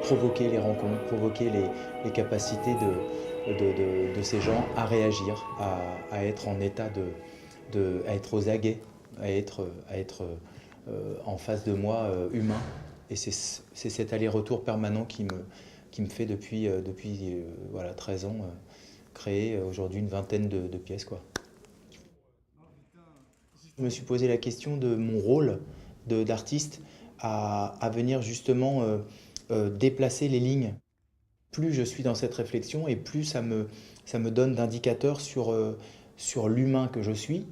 provoquer les rencontres, provoquer les capacités de ces gens à réagir, à être en état à être aux aguets, à être en face de moi humain. Et c'est cet aller-retour permanent qui me fait depuis voilà, 13 ans créer aujourd'hui une vingtaine de pièces, quoi. Je me suis posé la question de mon rôle d'artiste à venir justement déplacer les lignes. Plus je suis dans cette réflexion et plus ça me donne d'indicateurs sur l'humain que je suis.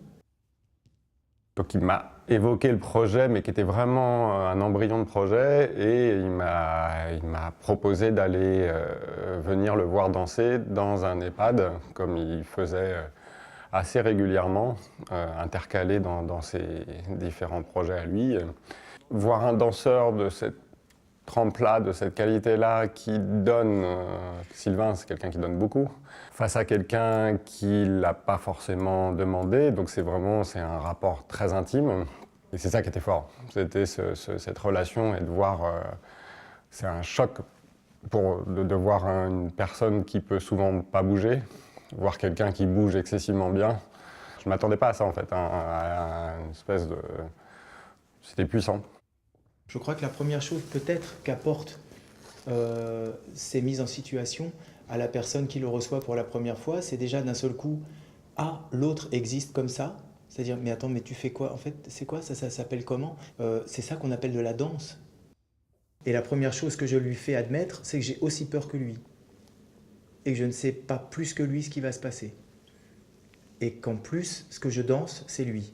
Donc il m'a évoqué le projet, mais qui était vraiment un embryon de projet, et il m'a proposé d'aller venir le voir danser dans un EHPAD, comme il faisait assez régulièrement, intercalé dans ses différents projets à lui. Voir un danseur de cette trempe-là, de cette qualité-là, qui donne, Sylvain c'est quelqu'un qui donne beaucoup, face à quelqu'un qui ne l'a pas forcément demandé, donc c'est un rapport très intime. Et c'est ça qui était fort, c'était cette relation et de voir, c'est un choc de voir une personne qui peut souvent pas bouger, voir quelqu'un qui bouge excessivement bien. Je ne m'attendais pas à ça en fait, à une espèce de... C'était puissant. Je crois que la première chose peut-être qu'apporte ces mises en situation à la personne qui le reçoit pour la première fois, c'est déjà d'un seul coup, ah, l'autre existe comme ça. C'est-à-dire, mais attends, mais tu fais quoi? En fait, c'est quoi ça? Ça s'appelle comment? C'est ça qu'on appelle de la danse. Et la première chose que je lui fais admettre, c'est que j'ai aussi peur que lui. Et que je ne sais pas plus que lui ce qui va se passer. Et qu'en plus, ce que je danse, c'est lui.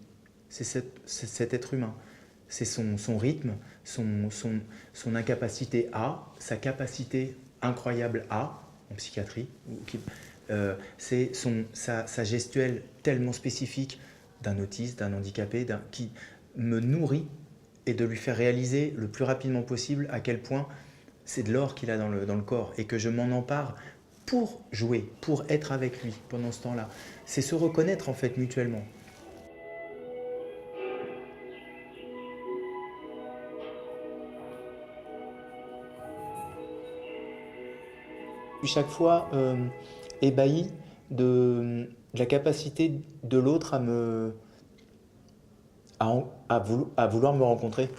C'est cet être humain. C'est son rythme, son incapacité à, sa capacité incroyable à, en psychiatrie, c'est sa gestuelle tellement spécifique d'un autiste, d'un handicapé, qui me nourrit, et de lui faire réaliser le plus rapidement possible à quel point c'est de l'or qu'il a dans le corps, et que je m'en empare pour jouer, pour être avec lui pendant ce temps-là. C'est se reconnaître en fait mutuellement. Chaque fois ébahi de la capacité de l'autre à vouloir me rencontrer.